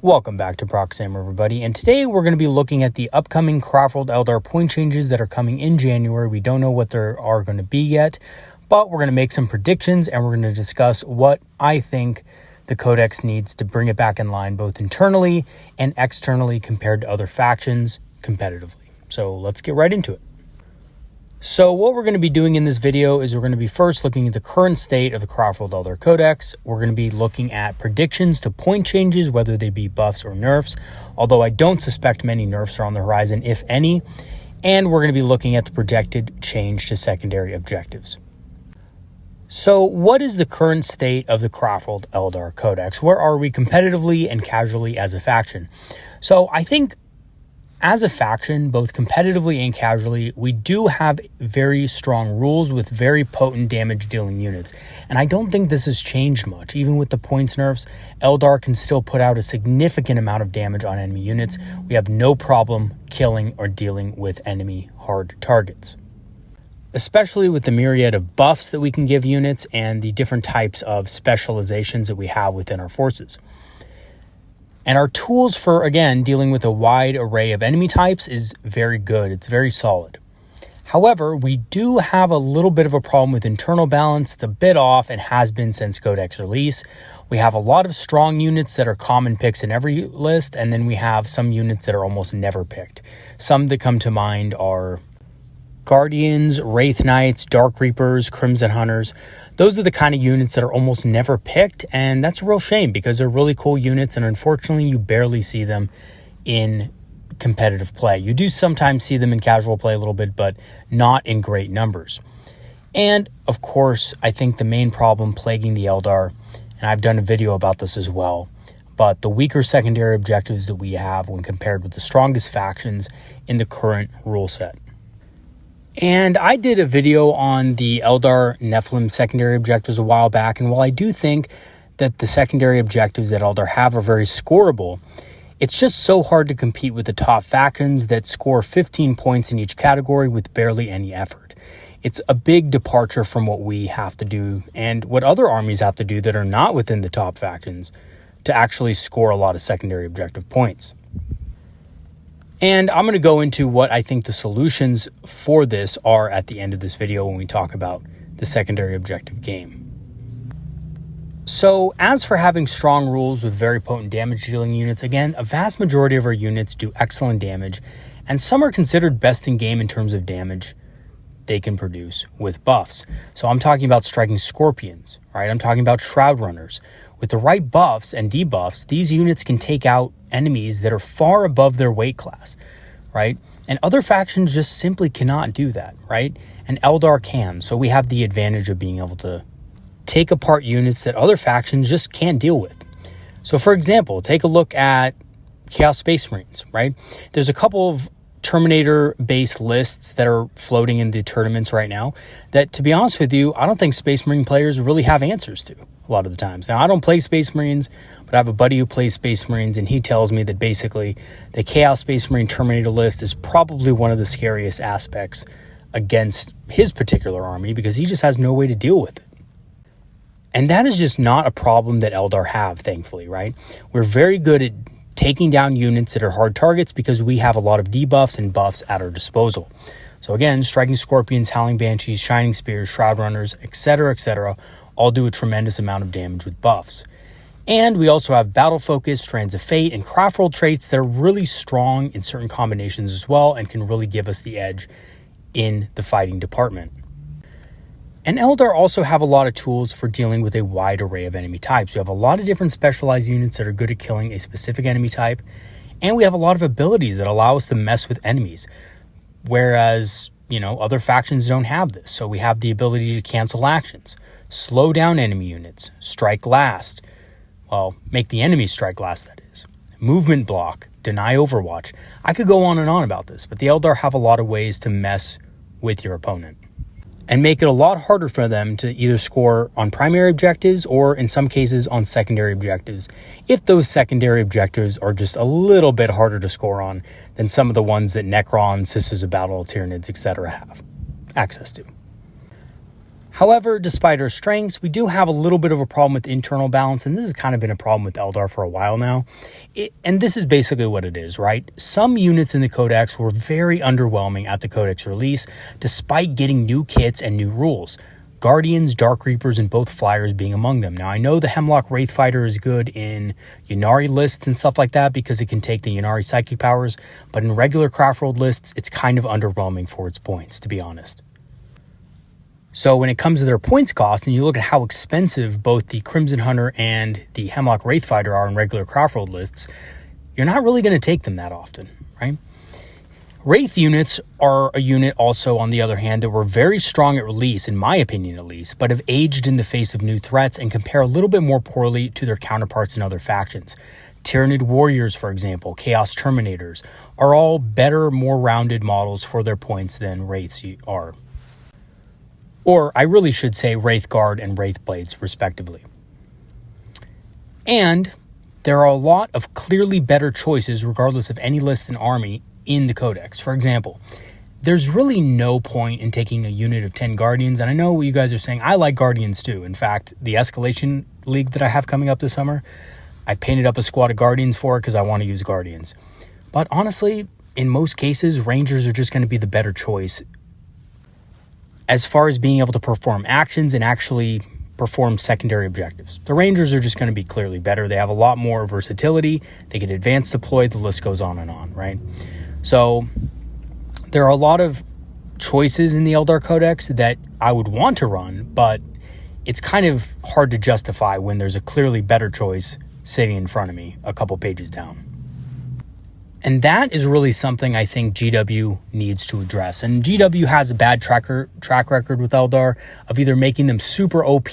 Welcome back to Proxam, everybody, and today we're going to be looking at the upcoming Craftworld Eldar point changes that are coming in January. We don't know what there are going to be yet, but we're going to make some predictions and we're going to discuss what I think the Codex needs to bring it back in line both internally and externally compared to other factions competitively. So let's get right into it. So what we're going to be doing in this video is we're going to be first looking at the current state of the Craftworld Eldar Codex. We're going to be looking at predictions to point changes, whether they be buffs or nerfs, although I don't suspect many nerfs are on the horizon, if any. And we're going to be looking at the projected change to secondary objectives. So what is the current state of the Craftworld Eldar Codex? Where are we competitively and casually as a faction? So I think as a faction, both competitively and casually, we do have very strong rules with very potent damage dealing units. And I don't think this has changed much. Even with the points nerfs, Eldar can still put out a significant amount of damage on enemy units. We have no problem killing or dealing with enemy hard targets, especially with the myriad of buffs that we can give units and the different types of specializations that we have within our forces. And our tools for, again, dealing with a wide array of enemy types is very good. It's very solid. However, we do have a little bit of a problem with internal balance. It's a bit off and has been since Codex release. We have a lot of strong units that are common picks in every list, and then we have some units that are almost never picked. Some that come to mind are Guardians, Wraith Knights, Dark Reapers, Crimson Hunters. Those are the kind of units that are almost never picked, and that's a real shame because they're really cool units, and unfortunately you barely see them in competitive play. You do sometimes see them in casual play a little bit, but not in great numbers. And of course, I think the main problem plaguing the Eldar, and I've done a video about this as well, but the weaker secondary objectives that we have when compared with the strongest factions in the current rule set. And I did a video on the Eldar Nephilim secondary objectives a while back, and while I do think that the secondary objectives that Eldar have are very scoreable, it's just so hard to compete with the top factions that score 15 points in each category with barely any effort. It's a big departure from what we have to do and what other armies have to do that are not within the top factions to actually score a lot of secondary objective points. And I'm going to go into what I think the solutions for this are at the end of this video when we talk about the secondary objective game. So as for having strong rules with very potent damage dealing units, again, a vast majority of our units do excellent damage, and some are considered best in game in terms of damage they can produce with buffs. So I'm talking about striking scorpions, right? I'm talking about shroud runners. With the right buffs and debuffs, these units can take out enemies that are far above their weight class, right? And other factions just simply cannot do that, right? And Eldar can, so we have the advantage of being able to take apart units that other factions just can't deal with. So for example, take a look at Chaos Space Marines, right? There's a couple of Terminator-based lists that are floating in the tournaments right now that, to be honest with you, I don't think Space Marine players really have answers to a lot of the times. Now, I don't play Space Marines, but I have a buddy who plays Space Marines, and he tells me that basically the Chaos Space Marine Terminator list is probably one of the scariest aspects against his particular army because he just has no way to deal with it. And that is just not a problem that Eldar have, thankfully, right? We're very good at taking down units that are hard targets because we have a lot of debuffs and buffs at our disposal. So again, striking scorpions, howling banshees, shining spears, shroud runners, etc., all do a tremendous amount of damage with buffs. And we also have battle focus, strands of fate, and craftworld traits that are really strong in certain combinations as well and can really give us the edge in the fighting department. And Eldar also have a lot of tools for dealing with a wide array of enemy types. We have a lot of different specialized units that are good at killing a specific enemy type, and we have a lot of abilities that allow us to mess with enemies, whereas, other factions don't have this. So we have the ability to cancel actions, slow down enemy units, strike last, make the enemy strike last, that is, movement block, deny overwatch. I could go on and on about this, but the Eldar have a lot of ways to mess with your opponent and make it a lot harder for them to either score on primary objectives or in some cases on secondary objectives, if those secondary objectives are just a little bit harder to score on than some of the ones that Necrons, Sisters of Battle, Tyranids, etc. have access to. However, despite our strengths, we do have a little bit of a problem with internal balance, and this has kind of been a problem with Eldar for a while now. And this is basically what it is, right? Some units in the Codex were very underwhelming at the Codex release, despite getting new kits and new rules. Guardians, Dark Reapers, and both Flyers being among them. Now, I know the Hemlock Wraith Fighter is good in Ynnari lists and stuff like that because it can take the Ynnari psychic powers, but in regular Craftworld lists, it's kind of underwhelming for its points, to be honest. So when it comes to their points cost, and you look at how expensive both the Crimson Hunter and the Hemlock Wraith Fighter are in regular Craftworld lists, you're not really going to take them that often, right? Wraith units are a unit also, on the other hand, that were very strong at release, in my opinion at least, but have aged in the face of new threats and compare a little bit more poorly to their counterparts in other factions. Tyranid Warriors, for example, Chaos Terminators, are all better, more rounded models for their points than Wraiths are. Or I really should say Wraith Guard and Wraith Blades, respectively. And there are a lot of clearly better choices, regardless of any list and army, in the Codex. For example, there's really no point in taking a unit of 10 Guardians, and I know what you guys are saying. I like Guardians too. In fact, the Escalation League that I have coming up this summer, I painted up a squad of Guardians for it because I want to use Guardians. But honestly, in most cases, Rangers are just going to be the better choice as far as being able to perform actions and actually perform secondary objectives. The Rangers are just going to be clearly better. They have a lot more versatility. They can advance deploy. The list goes on, right? So there are a lot of choices in the Eldar Codex that I would want to run, but it's kind of hard to justify when there's a clearly better choice sitting in front of me a couple pages down. And that is really something I think GW needs to address. And GW has a bad track record with Eldar of either making them super OP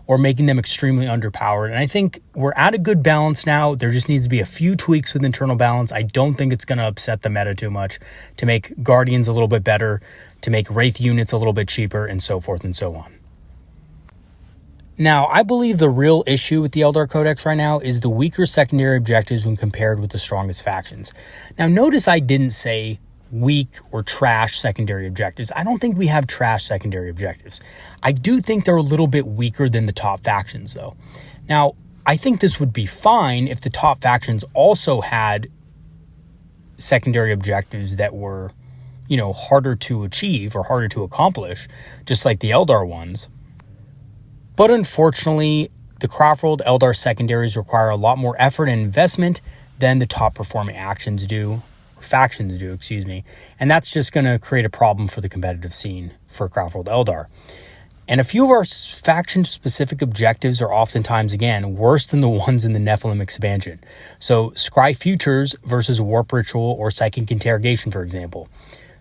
or making them extremely underpowered. And I think we're at a good balance now. There just needs to be a few tweaks with internal balance. I don't think it's going to upset the meta too much to make Guardians a little bit better, to make Wraith units a little bit cheaper, and so forth and so on. Now, I believe the real issue with the Eldar Codex right now is the weaker secondary objectives when compared with the strongest factions. Now, notice I didn't say weak or trash secondary objectives. I don't think we have trash secondary objectives. I do think they're a little bit weaker than the top factions, though. Now, I think this would be fine if the top factions also had secondary objectives that were, harder to achieve or harder to accomplish, just like the Eldar ones. But unfortunately, the Craftworld Eldar secondaries require a lot more effort and investment than the top performing factions do, and that's just going to create a problem for the competitive scene for Craftworld Eldar. And a few of our faction-specific objectives are oftentimes, again, worse than the ones in the Nephilim expansion. So, Scry Futures versus Warp Ritual or Psychic Interrogation, for example.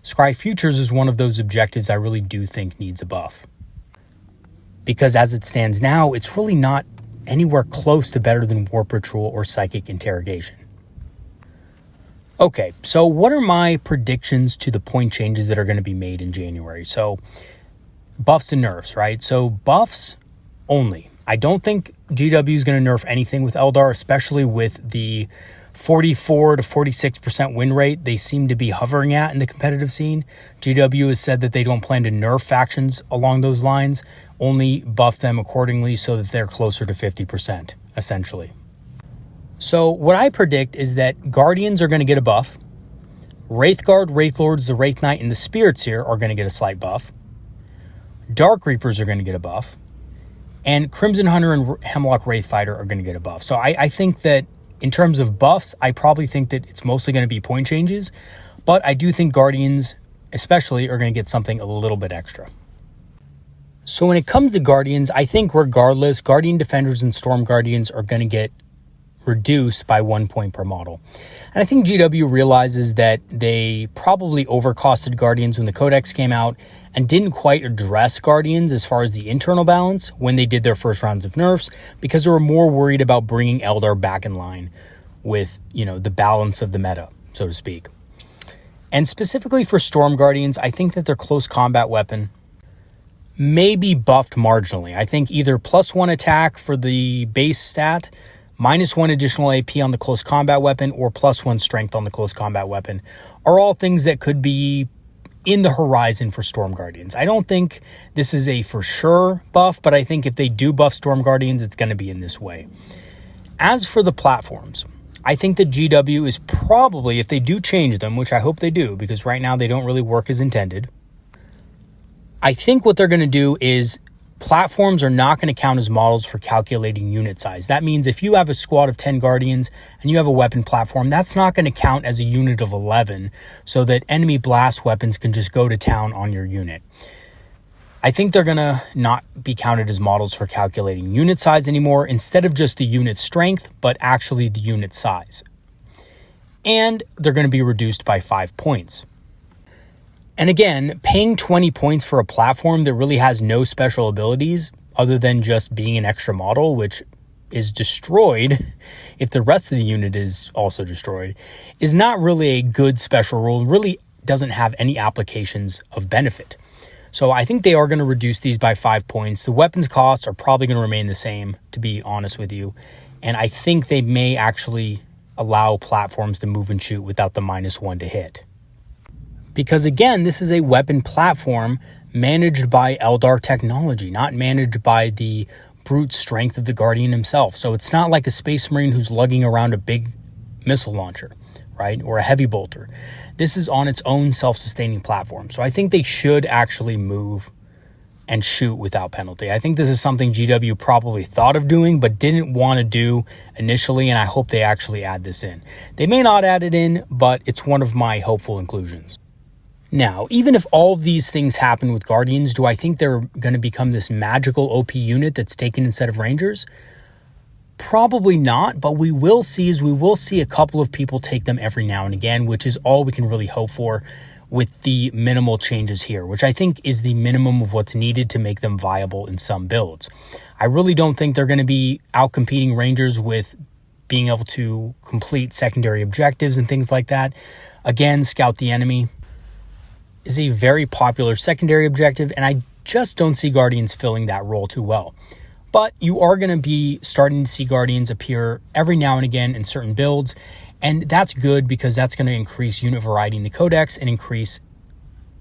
Scry Futures is one of those objectives I really do think needs a buff. Because as it stands now, it's really not anywhere close to better than Warp Ritual or Psychic Interrogation. Okay, so what are my predictions to the point changes that are going to be made in January? So, buffs and nerfs, right? So, buffs only. I don't think GW is going to nerf anything with Eldar, especially with the 44 to 46% win rate they seem to be hovering at in the competitive scene. GW has said that they don't plan to nerf factions along those lines, only buff them accordingly so that they're closer to 50%, essentially. So what I predict is that Guardians are going to get a buff. Wraith Guard, Wraith Lords, the Wraith Knight, and the Spirit Seer are going to get a slight buff. Dark Reapers are going to get a buff. And Crimson Hunter and Hemlock Wraith Fighter are going to get a buff. So I think that in terms of buffs, I probably think that it's mostly going to be point changes. But I do think Guardians, especially, are going to get something a little bit extra. So when it comes to Guardians, I think regardless, Guardian Defenders and Storm Guardians are going to get reduced by 1 point per model. And I think GW realizes that they probably overcosted Guardians when the Codex came out and didn't quite address Guardians as far as the internal balance when they did their first rounds of nerfs, because they were more worried about bringing Eldar back in line with, the balance of the meta, so to speak. And specifically for Storm Guardians, I think that their close combat weapon may be buffed marginally. I think either +1 attack for the base stat, -1 additional AP on the close combat weapon, or +1 strength on the close combat weapon are all things that could be in the horizon for Storm Guardians. I don't think this is a for sure buff, but I think if they do buff Storm Guardians, it's going to be in this way. As for the platforms, I think that GW is probably, if they do change them, which I hope they do, because right now they don't really work as intended, I think what they're going to do is platforms are not going to count as models for calculating unit size. That means if you have a squad of 10 Guardians and you have a weapon platform, that's not going to count as a unit of 11 so that enemy blast weapons can just go to town on your unit. I think they're going to not be counted as models for calculating unit size anymore, instead of just the unit strength, but actually the unit size. And they're going to be reduced by 5 points. And again, paying 20 points for a platform that really has no special abilities other than just being an extra model, which is destroyed if the rest of the unit is also destroyed, is not really a good special rule, really doesn't have any applications of benefit. So I think they are going to reduce these by 5 points. The weapons costs are probably going to remain the same, to be honest with you. And I think they may actually allow platforms to move and shoot without the -1 to hit. Because again, this is a weapon platform managed by Eldar technology, not managed by the brute strength of the Guardian himself. So it's not like a Space Marine who's lugging around a big missile launcher, right? Or a heavy bolter. This is on its own self-sustaining platform. So I think they should actually move and shoot without penalty. I think this is something GW probably thought of doing, but didn't want to do initially, and I hope they actually add this in. They may not add it in, but it's one of my hopeful inclusions. Now, even if all of these things happen with Guardians, do I think they're going to become this magical OP unit that's taken instead of Rangers? Probably not, but we will see a couple of people take them every now and again, which is all we can really hope for with the minimal changes here, which I think is the minimum of what's needed to make them viable in some builds. I really don't think they're going to be outcompeting Rangers with being able to complete secondary objectives and things like that. Again, scout the enemy is a very popular secondary objective, and I just don't see Guardians filling that role too well. But you are going to be starting to see Guardians appear every now and again in certain builds, and that's good because that's going to increase unit variety in the codex and increase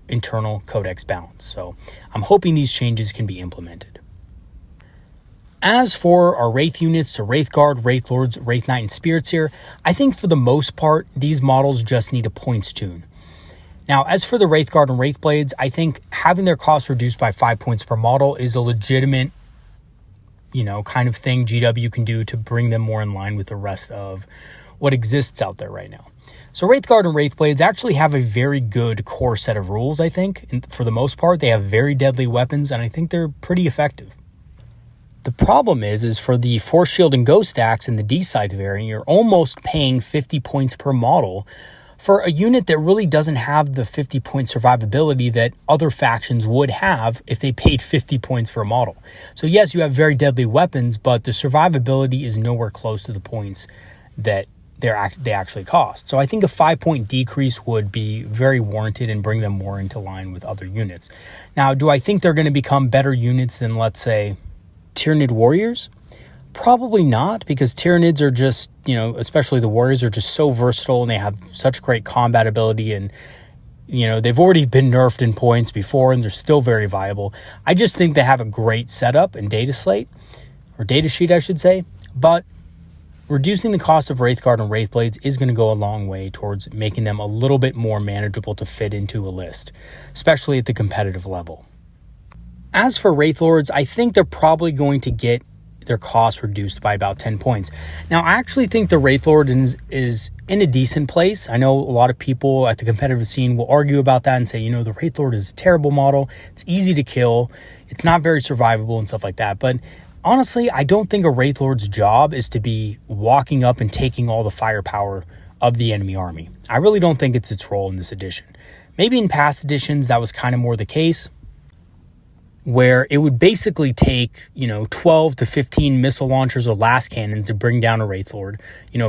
internal codex balance. So I'm hoping these changes can be implemented. As for our Wraith units, so Wraith Guard, Wraith Lords, Wraith Knight, and Spirits here, I think for the most part, these models just need a points tune. Now, as for the Wraith Guard and Wraith Blades, I think having their cost reduced by 5 points per model is a legitimate, kind of thing GW can do to bring them more in line with the rest of what exists out there right now. So Wraith Guard and Wraith Blades actually have a very good core set of rules, I think. And for the most part, they have very deadly weapons, and I think they're pretty effective. The problem is for the Force Shield and Ghost stacks in the D-Scythe variant, you're almost paying 50 points per model for a unit that really doesn't have the 50-point survivability that other factions would have if they paid 50 points for a model. So yes, you have very deadly weapons, but the survivability is nowhere close to the points that they actually cost. So I think a 5-point decrease would be very warranted and bring them more into line with other units. Now, do I think they're going to become better units than, let's say, Tyranid Warriors? Probably not, because Tyranids are just, especially the Warriors are just so versatile and they have such great combat ability, and, they've already been nerfed in points before and they're still very viable. I just think they have a great setup and data slate, or data sheet, I should say, but reducing the cost of Wraith Guard and Wraith Blades is going to go a long way towards making them a little bit more manageable to fit into a list, especially at the competitive level. As for Wraith Lords, I think they're probably going to get their cost reduced by about 10 points. Now, I actually think the Wraith Lord is in a decent place. I know a lot of people at the competitive scene will argue about that and say, the Wraith Lord is a terrible model. It's easy to kill. It's not very survivable and stuff like that. But honestly, I don't think a Wraith Lord's job is to be walking up and taking all the firepower of the enemy army. I really don't think it's its role in this edition. Maybe in past editions, that was kind of more the case, where it would basically take, 12 to 15 missile launchers or last cannons to bring down a Wraith Lord,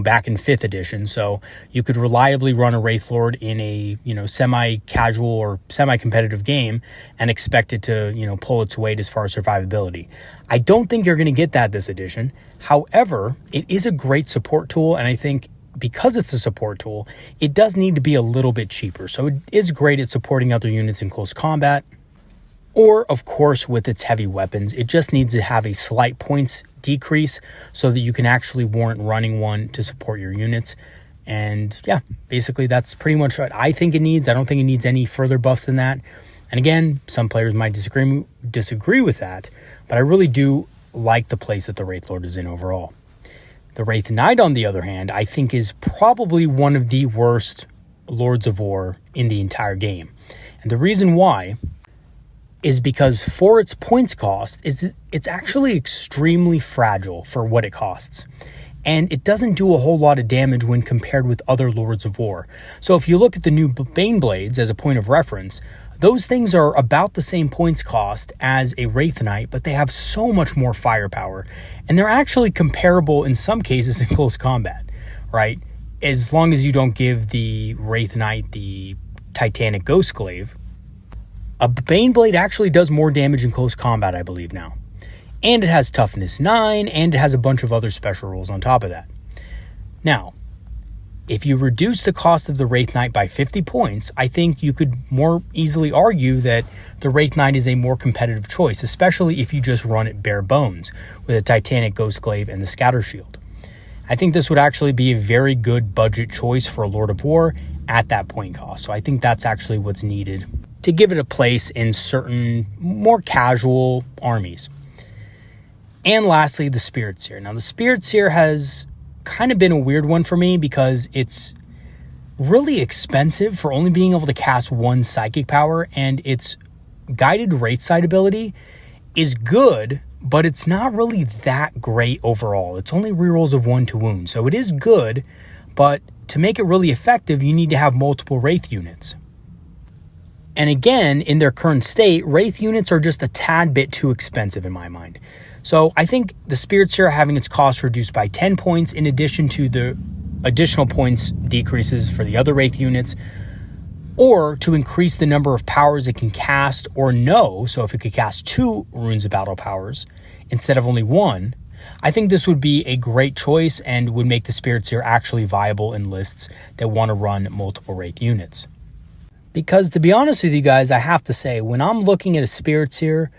back in 5th edition. So you could reliably run a Wraith Lord in a, semi-casual or semi-competitive game and expect it to, pull its weight as far as survivability. I don't think you're going to get that this edition. However, it is a great support tool, and I think because it's a support tool, it does need to be a little bit cheaper. So it is great at supporting other units in close combat, or of course with its heavy weapons. It just needs to have a slight points decrease so that you can actually warrant running one to support your units. And yeah, basically that's pretty much what I think it needs. I don't think it needs any further buffs than that. And again, some players might disagree with that, but I really do like the place that the Wraith Lord is in overall. The Wraith Knight, on the other hand, I think is probably one of the worst Lords of War in the entire game. And the reason why is because for its points cost, it's actually extremely fragile for what it costs. And it doesn't do a whole lot of damage when compared with other Lords of War. So if you look at the new Bane Blades as a point of reference, those things are about the same points cost as a Wraith Knight, but they have so much more firepower. And they're actually comparable in some cases in close combat, right? As long as you don't give the Wraith Knight the Titanic Ghostglaive, a Bane Blade actually does more damage in close combat, I believe now. And it has toughness 9, and it has a bunch of other special rules on top of that. Now, if you reduce the cost of the Wraith Knight by 50 points, I think you could more easily argue that the Wraith Knight is a more competitive choice, especially if you just run it bare bones with a Titanic Ghostglaive and the Scatter Shield. I think this would actually be a very good budget choice for a Lord of War at that point cost. So I think that's actually what's needed to give it a place in certain more casual armies. And lastly, the Spirit Seer. Now, the Spirit Seer has kind of been a weird one for me because it's really expensive for only being able to cast one psychic power, and its guided Wraith Sight ability is good, but it's not really that great overall. It's only rerolls of 1 to wound, so it is good, but to make it really effective, you need to have multiple Wraith units. And again, in their current state, Wraith units are just a tad bit too expensive in my mind. So I think the Spirit Seer having its cost reduced by 10 points in addition to the additional points decreases for the other Wraith units, or to increase the number of powers it can cast or no, so if it could cast 2 Runes of Battle powers instead of only 1, I think this would be a great choice and would make the Spirit Seer actually viable in lists that want to run multiple Wraith units. Because to be honest with you guys, I have to say, when I'm looking at a Spirit Seer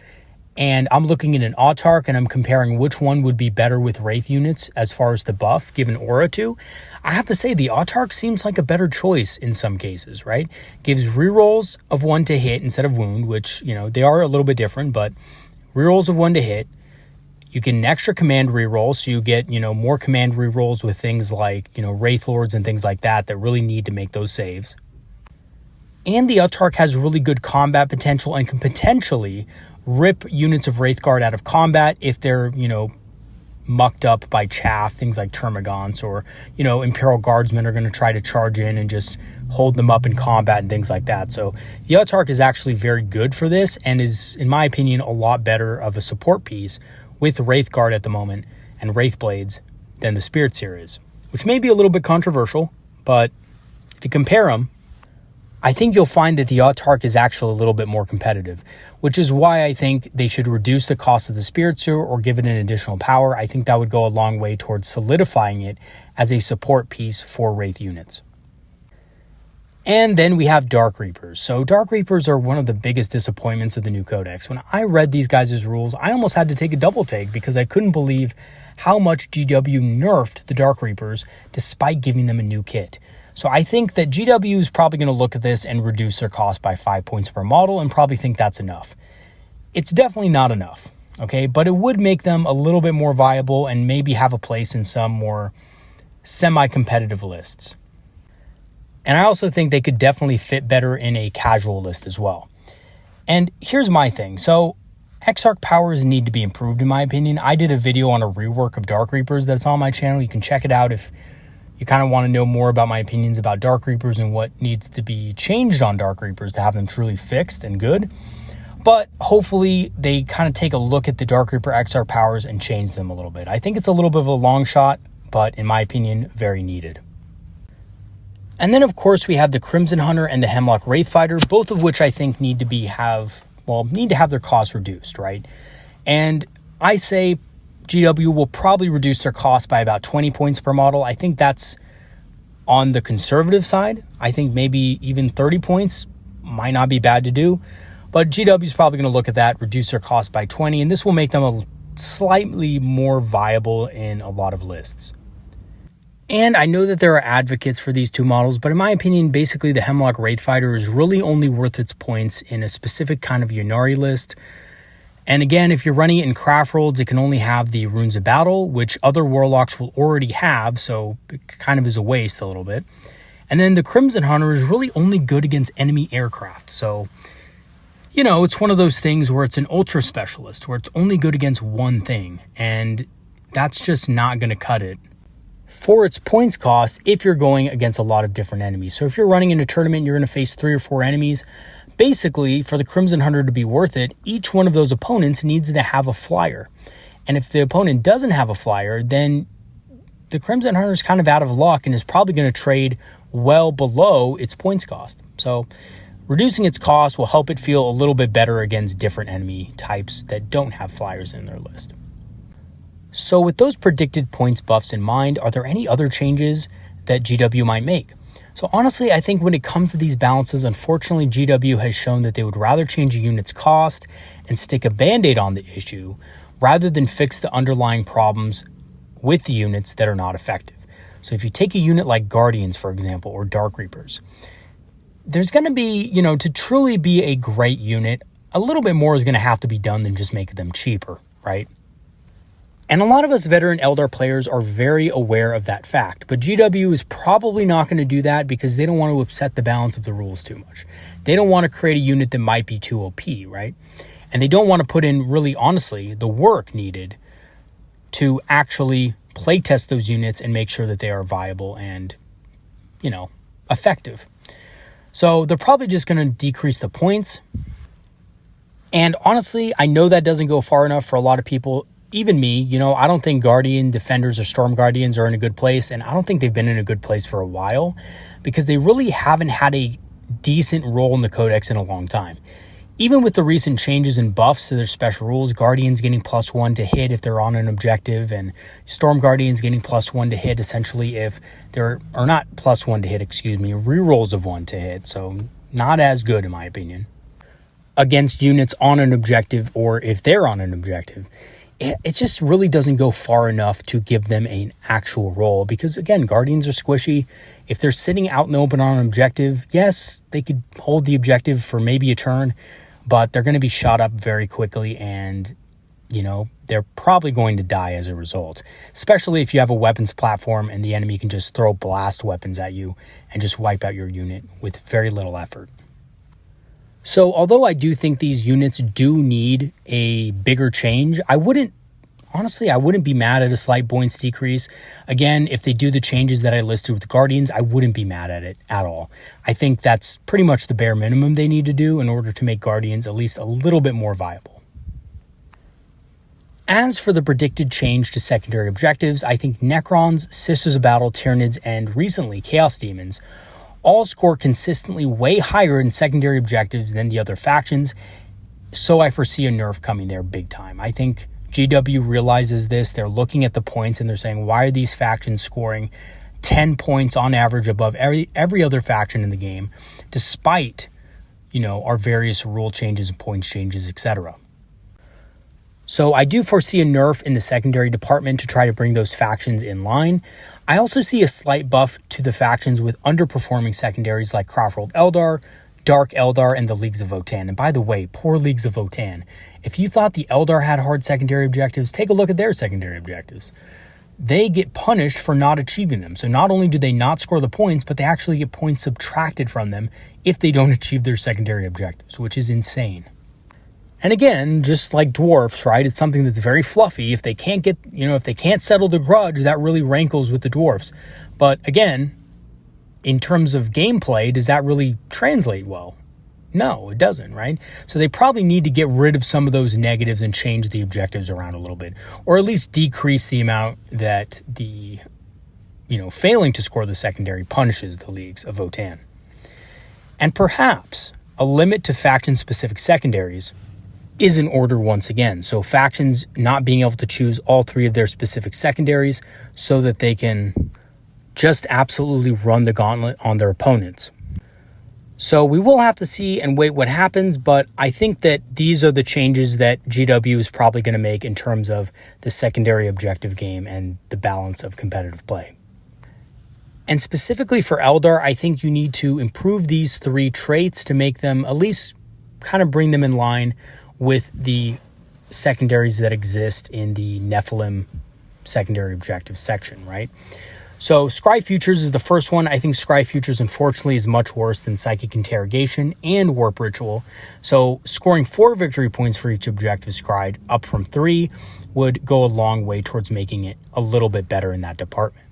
and I'm looking at an Autarch and I'm comparing which one would be better with Wraith units as far as the buff given aura to, I have to say the Autarch seems like a better choice in some cases, right? Gives rerolls of 1 to hit instead of wound, which, you know, they are a little bit different, but rerolls of 1 to hit. You get an extra command reroll, so you get, you know, more command rerolls with things like, you know, Wraith Lords and things like that really need to make those saves. And the Autarch has really good combat potential and can potentially rip units of Wraithguard out of combat if they're, you know, mucked up by chaff, things like Termagants, or, you know, Imperial Guardsmen are going to try to charge in and just hold them up in combat and things like that. So the Autarch is actually very good for this and is, in my opinion, a lot better of a support piece with Wraithguard at the moment and Wraith Blades than the Spirit Seer is, which may be a little bit controversial, but if you compare them, I think you'll find that the Autarch is actually a little bit more competitive, which is why I think they should reduce the cost of the Spirit Seer or give it an additional power. I think that would go a long way towards solidifying it as a support piece for Wraith units. And then we have Dark Reapers. So Dark Reapers are one of the biggest disappointments of the new codex. When I read these guys' rules, I almost had to take a double take because I couldn't believe how much GW nerfed the Dark Reapers despite giving them a new kit. So I think that GW is probably going to look at this and reduce their cost by 5 points per model and probably think that's enough. It's definitely not enough, okay? But it would make them a little bit more viable and maybe have a place in some more semi-competitive lists. And I also think they could definitely fit better in a casual list as well. And here's my thing. So Exarch powers need to be improved in my opinion. I did a video on a rework of Dark Reapers that's on my channel. You can check it out if you kind of want to know more about my opinions about Dark Reapers and what needs to be changed on Dark Reapers to have them truly fixed and good. But hopefully they kind of take a look at the Dark Reaper XR powers and change them a little bit. I think it's a little bit of a long shot, but in my opinion, very needed. And then of course we have the Crimson Hunter and the Hemlock Wraith Fighter, both of which I think need to have their costs reduced, right? And I say GW will probably reduce their cost by about 20 points per model. I think that's On the conservative side, I think maybe even 30 points might not be bad to do, but GW is probably going to look at that, reduce their cost by 20, and this will make them slightly more viable in a lot of lists. And I know that there are advocates for these two models, but in my opinion, basically the Hemlock Wraithfighter is really only worth its points in a specific kind of Ynnari list. And again, if you're running it in Craftworlds, it can only have the Runes of Battle, which other Warlocks will already have, so it kind of is a waste a little bit. And then the Crimson Hunter is really only good against enemy aircraft. So, you know, it's one of those things where it's an Ultra Specialist, where it's only good against one thing, and that's just not going to cut it for its points cost if you're going against a lot of different enemies. So if you're running in a tournament, you're going to face 3 or 4 enemies. Basically, for the Crimson Hunter to be worth it, each one of those opponents needs to have a flyer. And if the opponent doesn't have a flyer, then the Crimson Hunter is kind of out of luck and is probably going to trade well below its points cost. So reducing its cost will help it feel a little bit better against different enemy types that don't have flyers in their list. So with those predicted points buffs in mind, are there any other changes that GW might make? So honestly, I think when it comes to these balances, unfortunately, GW has shown that they would rather change a unit's cost and stick a band-aid on the issue rather than fix the underlying problems with the units that are not effective. So if you take a unit like Guardians, for example, or Dark Reapers, there's going to be, you know, to truly be a great unit, a little bit more is going to have to be done than just make them cheaper, right? And a lot of us veteran Eldar players are very aware of that fact, but GW is probably not going to do that because they don't want to upset the balance of the rules too much. They don't want to create a unit that might be too OP, right? And they don't want to put in, really honestly, the work needed to actually playtest those units and make sure that they are viable and, you know, effective. So they're probably just going to decrease the points. And honestly, I know that doesn't go far enough for a lot of people. Even me, you know, I don't think Guardian Defenders or Storm Guardians are in a good place, and I don't think they've been in a good place for a while because they really haven't had a decent role in the Codex in a long time. Even with the recent changes and buffs to their special rules, Guardians getting +1 to hit if they're on an objective, and Storm Guardians getting +1 to hit essentially if they're, or not +1 to hit, rerolls of 1 to hit, so not as good in my opinion, against units on an objective or if they're on an objective. It just really doesn't go far enough to give them an actual role because, again, Guardians are squishy. If they're sitting out in the open on an objective, yes, they could hold the objective for maybe a turn, but they're going to be shot up very quickly and, you know, they're probably going to die as a result, especially if you have a weapons platform and the enemy can just throw blast weapons at you and just wipe out your unit with very little effort. So although I do think these units do need a bigger change, I wouldn't be mad at a slight points decrease. Again, if they do the changes that I listed with Guardians, I wouldn't be mad at it at all. I think that's pretty much the bare minimum they need to do in order to make Guardians at least a little bit more viable. As for the predicted change to secondary objectives, I think Necrons, Sisters of Battle, Tyranids, and recently Chaos Demons all score consistently way higher in secondary objectives than the other factions, so I foresee a nerf coming there big time. I think GW realizes this. They're looking at the points and they're saying, why are these factions scoring 10 points on average above every other faction in the game, despite, you know, our various rule changes and points changes, etc. So I do foresee a nerf in the secondary department to try to bring those factions in line. I also see a slight buff to the factions with underperforming secondaries like Craftworld Eldar, Dark Eldar, and the Leagues of Votann. And by the way, poor Leagues of Votann. If you thought the Eldar had hard secondary objectives, take a look at their secondary objectives. They get punished for not achieving them. So not only do they not score the points, but they actually get points subtracted from them if they don't achieve their secondary objectives, which is insane. And again, just like dwarfs, right? It's something that's very fluffy. If they can't get, if they can't settle the grudge, that really rankles with the dwarfs. But again, in terms of gameplay, does that really translate well? No, it doesn't, right? So they probably need to get rid of some of those negatives and change the objectives around a little bit, or at least decrease the amount that the, failing to score the secondary punishes the Leagues of Votann. And perhaps a limit to faction-specific secondaries is in order once again. So factions not being able to choose all 3 of their specific secondaries so that they can just absolutely run the gauntlet on their opponents. So we will have to see and wait what happens, but I think that these are the changes that GW is probably going to make in terms of the secondary objective game and the balance of competitive play. And specifically for Eldar, I think you need to improve these 3 traits to make them, at least kind of bring them in line with the secondaries that exist in the Nephilim secondary objective section, right? So Scry Futures is the first one. I think Scry Futures, unfortunately, is much worse than Psychic Interrogation and Warp Ritual. So scoring 4 victory points for each objective scried, up from 3, would go a long way towards making it a little bit better in that department.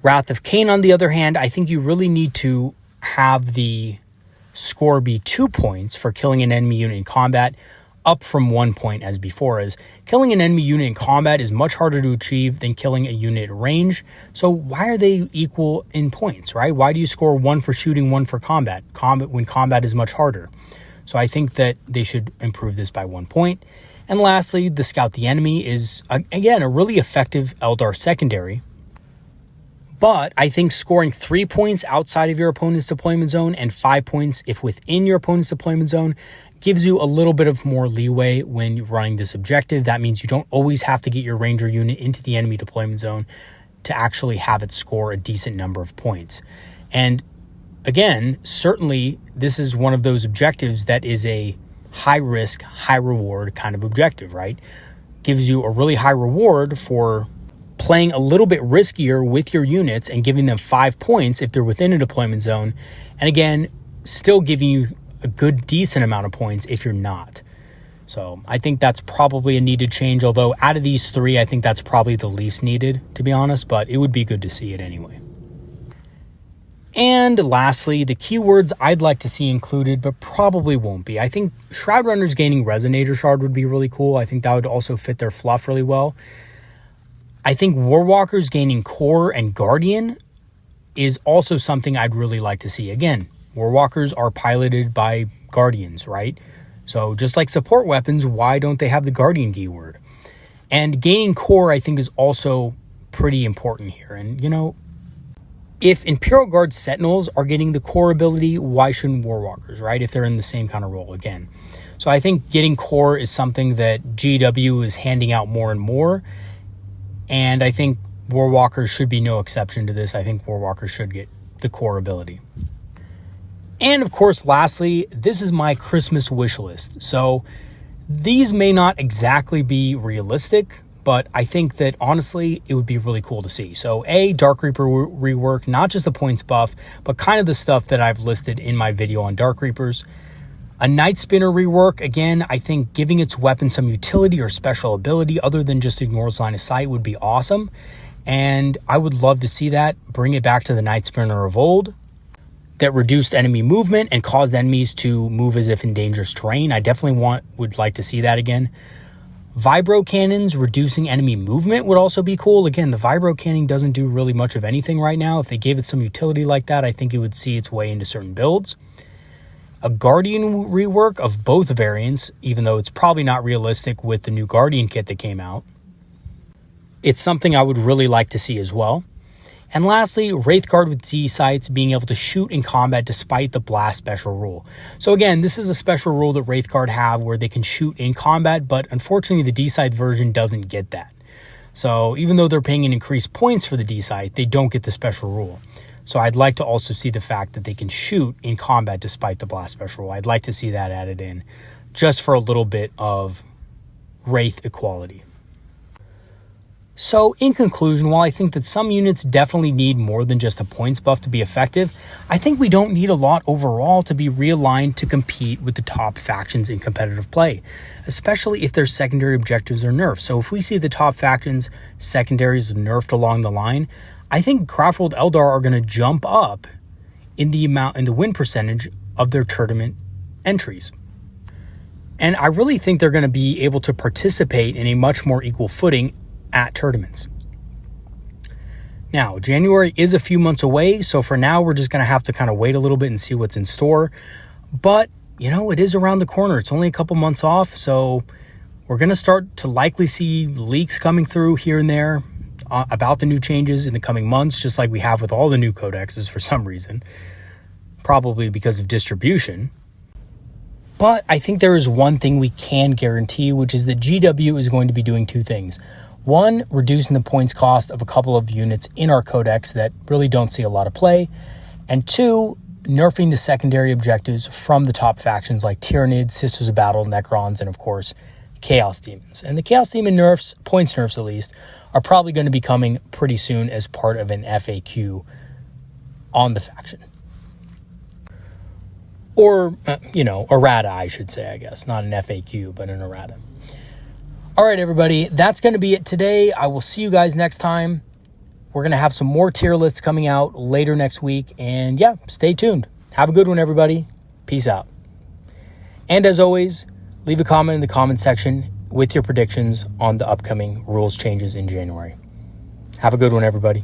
Wrath of Cain, on the other hand, I think you really need to have the score be 2 points for killing an enemy unit in combat, up from 1 point as before, as killing an enemy unit in combat is much harder to achieve than killing a unit at range. So why are they equal in points, right? Why do you score 1 for shooting, 1 for combat when combat is much harder? So I think that they should improve this by 1 point. And lastly, the Scout the Enemy is, again, a really effective Eldar secondary. But I think scoring 3 points outside of your opponent's deployment zone and 5 points if within your opponent's deployment zone gives you a little bit of more leeway when you're running this objective. That means you don't always have to get your ranger unit into the enemy deployment zone to actually have it score a decent number of points. And again, certainly this is one of those objectives that is a high risk, high reward kind of objective, right? Gives you a really high reward for playing a little bit riskier with your units and giving them 5 points if they're within a deployment zone. And again, still giving you a good, decent amount of points if you're not. So I think that's probably a needed change, although out of these 3, I think that's probably the least needed, to be honest, but it would be good to see it anyway. And lastly, the keywords I'd like to see included, but probably won't be. I think Shroud Runners gaining Resonator Shard would be really cool. I think that would also fit their fluff really well. I think Warwalkers gaining Core and Guardian is also something I'd really like to see. Again, Warwalkers are piloted by Guardians, right? So just like support weapons, why don't they have the Guardian keyword? And gaining Core, I think, is also pretty important here. And, you know, if Imperial Guard Sentinels are getting the Core ability, why shouldn't Warwalkers, right? If they're in the same kind of role again. So I think getting Core is something that GW is handing out more and more. And I think Warwalkers should be no exception to this. I think Warwalkers should get the Core ability. And of course, lastly, this is my Christmas wish list. So these may not exactly be realistic, but I think that honestly, it would be really cool to see. So Dark Reaper rework, not just the points buff, but kind of the stuff that I've listed in my video on Dark Reapers. A Night Spinner rework, again, I think giving its weapon some utility or special ability other than just ignores line of sight would be awesome. And I would love to see that. Bring it back to the Night Spinner of old that reduced enemy movement and caused enemies to move as if in dangerous terrain. I definitely would like to see that again. Vibro cannons reducing enemy movement would also be cool. Again, the Vibro cannon doesn't do really much of anything right now. If they gave it some utility like that, I think it would see its way into certain builds. A Guardian rework of both variants, even though it's probably not realistic with the new Guardian kit that came out. It's something I would really like to see as well. And lastly, Wraithguard with Z-Sights being able to shoot in combat despite the blast special rule. So again, this is a special rule that Wraithguard have where they can shoot in combat, but unfortunately the D-Sight version doesn't get that. So even though they're paying an increased points for the D-Sight, they don't get the special rule. So I'd like to also see the fact that they can shoot in combat despite the blast special rule. I'd like to see that added in just for a little bit of Wraith equality. So in conclusion, while I think that some units definitely need more than just a points buff to be effective, I think we don't need a lot overall to be realigned to compete with the top factions in competitive play, especially if their secondary objectives are nerfed. So if we see the top factions' secondaries nerfed along the line, I think Craftworld Eldar are going to jump up in the win percentage of their tournament entries. And I really think they're going to be able to participate in a much more equal footing at tournaments. Now, January is a few months away, so for now we're just going to have to kind of wait a little bit and see what's in store. But, you know, it is around the corner. It's only a couple months off, so we're going to start to likely see leaks coming through here and there. about the new changes in the coming months, just like we have with all the new codexes for some reason, probably because of distribution. But I think there is one thing we can guarantee, which is that GW is going to be doing two things. One, reducing the points cost of a couple of units in our codex that really don't see a lot of play. And two, nerfing the secondary objectives from the top factions like Tyranids, Sisters of Battle, Necrons, and of course, Chaos Demons. And the Chaos Demon nerfs, points nerfs at least, are probably going to be coming pretty soon as part of an FAQ on the faction. Or, errata, I should say, I guess. Not an FAQ, but an errata. All right, everybody, that's going to be it today. I will see you guys next time. We're going to have some more tier lists coming out later next week. And yeah, stay tuned. Have a good one, everybody. Peace out. And as always, leave a comment in the comment section with your predictions on the upcoming rules changes in January. Have a good one, everybody.